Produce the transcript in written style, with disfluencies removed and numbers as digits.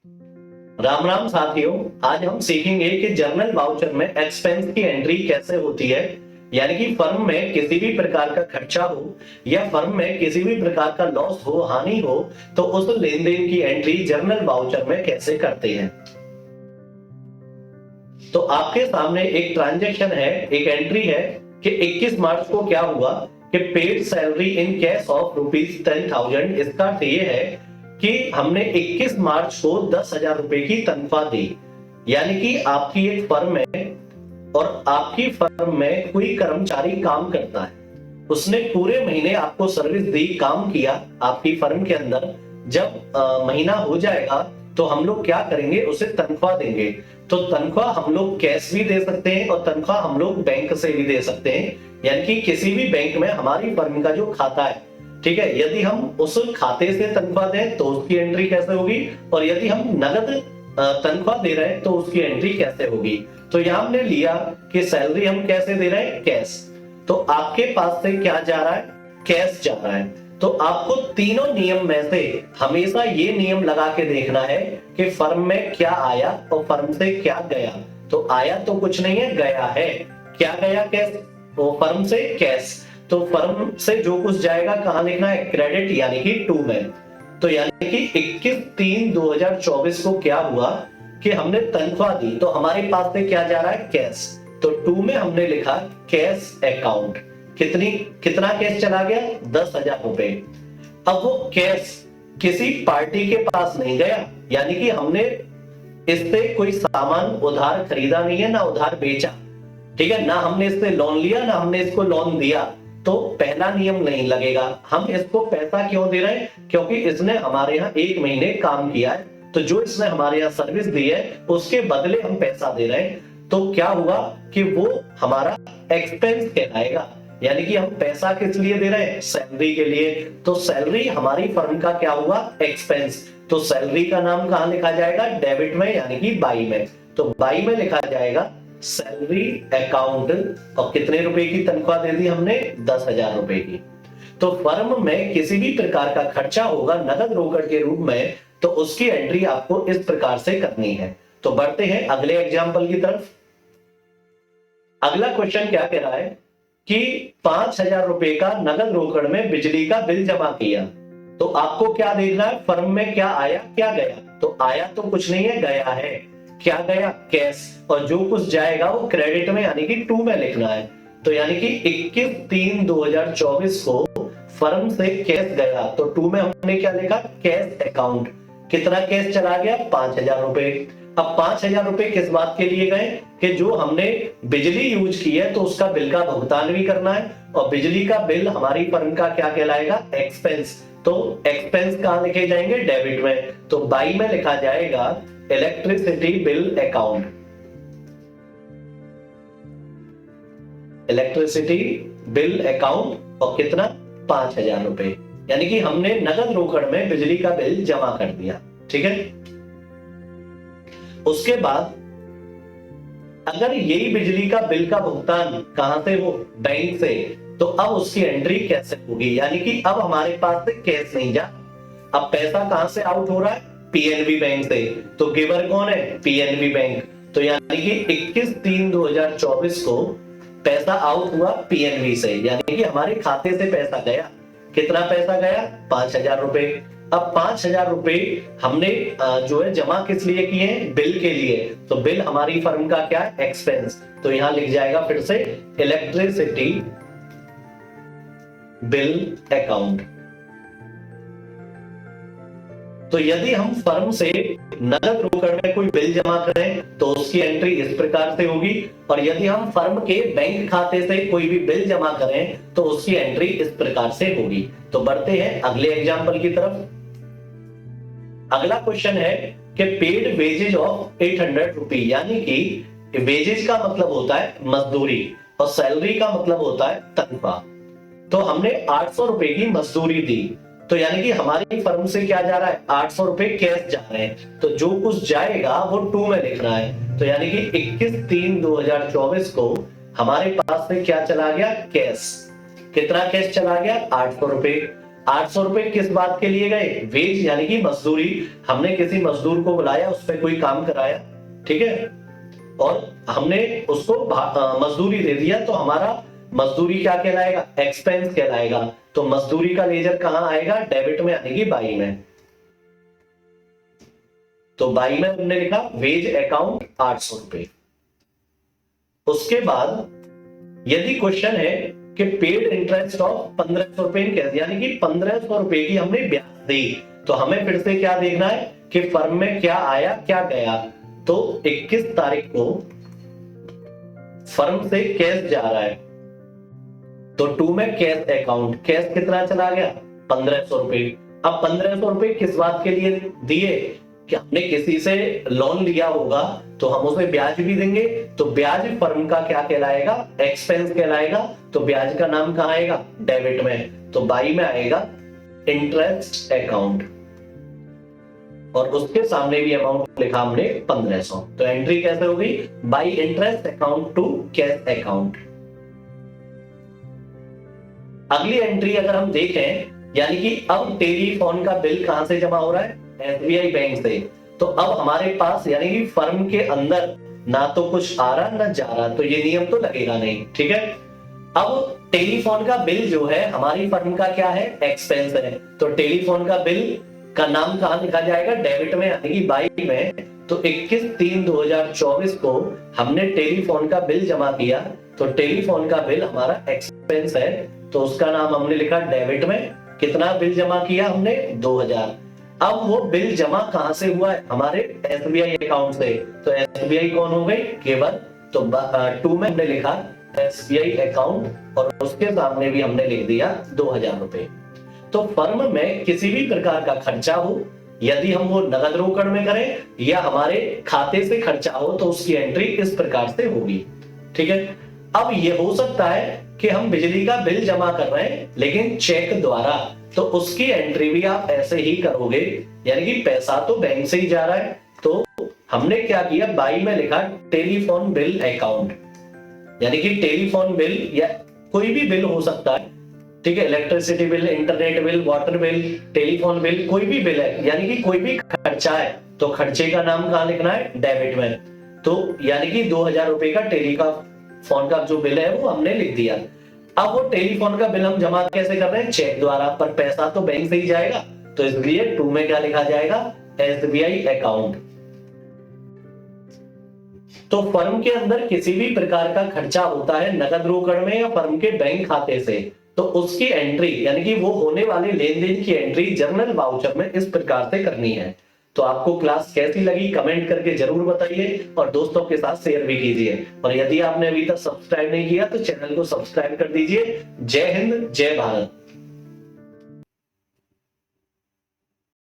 राम राम साथियों, आज हम सीखेंगे कि जर्नल वाउचर में एक्सपेंस की एंट्री कैसे होती है। यानी कि फर्म में किसी भी प्रकार का खर्चा हो या फर्म में किसी भी प्रकार का लॉस हो, हानि हो, तो उस लेन देन की एंट्री जर्नल वाउचर में कैसे करते हैं। तो आपके सामने एक ट्रांजैक्शन है, एक एंट्री है कि 21 मार्च को क्या हुआ कि paid salary in cash of ₹10,000। इसका अर्थ ये है कि हमने 21 मार्च को 10,000 रुपए की तनख्वाह दी। यानी कि आपकी एक फर्म है और आपकी फर्म में कोई कर्मचारी काम करता है, उसने पूरे महीने आपको सर्विस दी, काम किया आपकी फर्म के अंदर। जब महीना हो जाएगा तो हम लोग क्या करेंगे, उसे तनख्वाह देंगे। तो तनख्वाह हम लोग कैश भी दे सकते हैं और तनख्वाह हम लोग बैंक से भी दे सकते हैं। यानी कि किसी भी बैंक में हमारी फर्म का जो खाता है, ठीक है, यदि हम उस खाते से तनख्वाह दें तो उसकी एंट्री कैसे होगी, और यदि हम नगद तनख्वाह दे रहे हैं तो उसकी एंट्री कैसे होगी। तो यहां हमने लिया कि सैलरी हम कैसे दे रहे हैं, कैश। तो आपके पास से क्या जा रहा है, कैश जा रहा है। तो आपको तीनों नियम में से हमेशा ये नियम लगा के देखना है कि फर्म में क्या आया और फर्म से क्या गया। तो आया तो कुछ नहीं है, गया है। क्या गया, कैश, तो फर्म से कैश। तो फर्म से जो कुछ जाएगा कहां लिखना है, क्रेडिट, यानी कि टू में। तो यानी कि 21/3/2024 को क्या हुआ कि हमने तनख्वाह दी, तो हमारे पास से क्या जा रहा है, कैश। तो टू में हमने लिखा कैश अकाउंट। कितना कैश चला गया, 10,000 रुपए। अब वो कैश किसी पार्टी के पास नहीं गया, यानी कि हमने इससे कोई सामान उधार खरीदा नहीं है, ना उधार बेचा, ठीक है, ना हमने इससे लोन लिया, ना हमने इसको लोन दिया। तो पहला नियम नहीं लगेगा। हम इसको पैसा क्यों दे रहे हैं, क्योंकि इसने हमारे यहाँ 1 महीने काम किया है, तो जो इसने हमारे यहाँ सर्विस दी है उसके बदले हम पैसा दे रहे हैं। तो क्या हुआ कि वो हमारा एक्सपेंस कहलाएगा। यानी कि हम पैसा किस लिए दे रहे हैं, सैलरी के लिए। तो सैलरी हमारी फर्म का क्या हुआ, एक्सपेंस। तो सैलरी का नाम कहां लिखा जाएगा, डेबिट में, यानी कि बाई में। तो बाई में लिखा जाएगा सैलरी अकाउंट। और कितने रुपए की तनख्वाह दे दी हमने, 10,000 रुपए की। तो फर्म में किसी भी प्रकार का खर्चा होगा नगद रोकड़ के रूप में, तो उसकी एंट्री आपको इस प्रकार से करनी है। तो बढ़ते हैं अगले एग्जाम्पल की तरफ। अगला क्वेश्चन क्या कह रहा है कि 5,000 रुपए का नगद रोकड़ में बिजली का बिल जमा किया। तो आपको क्या देखना है, फर्म में क्या आया, क्या गया। तो आया तो कुछ नहीं है, गया है। क्या गया, कैश। और जो कुछ जाएगा वो क्रेडिट में, यानी कि टू में लिखना है। तो यानी कि 21/3/2024 को फर्म से कैश गया, तो टू में हमने क्या लिखा, कैश अकाउंट। कितना कैश चला गया, 5,000 रुपए। अब 5,000 रुपए किस बात के लिए गए कि जो हमने बिजली यूज की है तो उसका बिल का भुगतान भी करना है, और बिजली का बिल हमारी फर्म का क्या कहलाएगा, एक्सपेंस। तो एक्सपेंस कहां लिखे जाएंगे, डेबिट में। तो बाई में लिखा जाएगा electricity bill account. Electricity bill account, और कितना, 5,000 रुपए। यानी कि हमने नगद रोकड़ में बिजली का बिल जमा कर दिया, ठीक है। उसके बाद अगर यही बिजली का बिल का भुगतान कहां से हो, बैंक से, तो अब उसकी एंट्री कैसे होगी। यानी कि अब हमारे पास से कैश नहीं जा, अब पैसा कहां से आउट हो रहा है, पीएनबी बैंक से। तो गिवर कौन है, पीएनबी बैंक। तो यानी कि 21/3/2024 को पैसा आउट हुआ पीएनबी से, यानी कि हमारे खाते से पैसा गया। कितना पैसा गया, 5,000 रुपए। अब 5,000 रुपए हमने जो है जमा किस लिए किए, बिल के लिए। तो बिल हमारी फर्म का क्या है, एक्सपेंस। तो यहां लिख जाएगा फिर से इलेक्ट्रिसिटी बिल अकाउंट। तो यदि हम फर्म से नगद रोकड़ में कोई बिल जमा करें तो उसकी एंट्री इस प्रकार से होगी, और यदि हम फर्म के बैंक खाते से कोई भी बिल जमा करें तो उसकी एंट्री इस प्रकार से होगी। तो बढ़ते हैं अगले एग्जांपल की तरफ। अगला क्वेश्चन है कि पेड वेजेज ऑफ 800 रुपी। यानी कि वेजेज का मतलब होता है मजदूरी और सैलरी का मतलब होता है तनख्वाह। तो हमने 800 रुपए की मजदूरी दी, तो यानी कि हमारी फर्म से क्या जा रहा है, 800 रुपए कैश जा रहे हैं। तो जो कुछ जाएगा वो टू में लिखना है। तो यानी कि 21/3/2024 को हमारे पास से क्या चला गया, कैश। कितना कैश चला गया, 800 रुपए। 800 रुपए किस बात के लिए गए? वेज यानी कि मजदूरी, हमने किसी मजदूर को बुलाया, उस पर कोई काम कराया, ठीक है, और हमने उसको मजदूरी दे दिया, तो हमारा मजदूरी क्या कहलाएगा? एक्सपेंस कहलाएगा। तो मजदूरी का लेजर कहां आएगा? डेबिट में यानी कि बाई में। तो बाई में हमने लिखा वेज अकाउंट 800 रुपए। उसके बाद यदि क्वेश्चन है कि पेड इंटरेस्ट ऑफ 1500 रुपए इन कैश, यानी कि 1500 रुपए की हमने ब्याज दी, तो हमें फिर से क्या देखना है कि फर्म में क्या आया क्या गया। तो 21 तारीख को फर्म से कैश जा रहा है, तो 2 में कैश अकाउंट, कैश कितना चला गया? 1500 रुपए। अब 1500 रुपए किस बात के लिए दिए? कि हमने किसी से लोन लिया होगा तो हम उसे ब्याज भी देंगे, तो ब्याज फर्म का क्या कहलाएगा? एक्सपेंस कहलाएगा। तो ब्याज का नाम कहां आएगा? डेबिट में। तो बाई में आएगा इंटरेस्ट अकाउंट, और उसके सामने भी अमाउंट लिखा हमने 1500। तो एंट्री कैसे हो गई? By interest account to cash account. अगली एंट्री अगर हम देखें, यानी कि अब टेलीफोन का बिल कहां से जमा हो रहा है? एसबीआई बैंक से। तो अब हमारे पास यानी कि फर्म के अंदर ना तो कुछ आ रहा ना जा रहा, तो ये नियम तो लगेगा नहीं, ठीक है। अब टेलीफोन का बिल जो है हमारी फर्म का क्या है? एक्सपेंस है। तो टेलीफोन का बिल का नाम कहां लिखा जाएगा? डेबिट में यानी कि बाई में। तो 21/3/2024 को हमने टेलीफोन का बिल जमा किया, तो टेलीफोन का बिल हमारा एक्सपेंस है, तो उसका नाम हमने लिखा डेबिट में। कितना बिल जमा किया हमने? 2000। अब वो बिल जमा कहां से हुआ है? हमारे एसबीआई अकाउंट से। तो एसबीआई कौन हो गई? केवल। तो 2 में हमने लिखा एसबीआई अकाउंट, और उसके सामने भी हमने लिख दिया 2000 रुपए। तो फर्म में किसी भी प्रकार का खर्चा हो, यदि हम वो नगद रोकड़ में करें या हमारे खाते से खर्चा हो, तो उसकी एंट्री इस प्रकार से होगी, ठीक है। अब ये हो सकता है कि हम बिजली का बिल जमा कर रहे हैं लेकिन चेक द्वारा, तो उसकी एंट्री भी आप ऐसे ही करोगे, यानी कि पैसा तो बैंक से ही जा रहा है। तो हमने क्या किया? बाई में लिखा टेलीफोन बिल अकाउंट, यानी कि टेलीफोन बिल या कोई भी बिल हो सकता है, ठीक है, electricity bill, internet bill, water bill, telephone bill, कोई भी बिल है, यानी कि कोई भी खर्चा है, तो खर्चे का नाम कहां लिखना है? डेबिट में। तो यानी कि 2000 रुपए का टेलीफोन का जो बिल है वो हमने लिख दिया। अब वो टेलीफोन का बिल हम जमा कैसे कर रहे हैं? चेक द्वारा, पर पैसा तो बैंक से ही जाएगा, तो इसलिए 2 में क्या लिखा जाएगा? SBI account. तो फर्म के अंदर किसी भी प्रकार का खर्चा होता है नगद रोकड़ में या फर्म के बैंक खाते से, तो उसकी एंट्री यानी कि वो होने वाले लेन देन की एंट्री जर्नल वाउचर में इस प्रकार से करनी है। तो आपको क्लास कैसी लगी कमेंट करके जरूर बताइए, और दोस्तों के साथ शेयर भी कीजिए। और यदि आपने अभी तक सब्सक्राइब नहीं किया तो चैनल को सब्सक्राइब कर दीजिए। जय हिंद, जय भारत।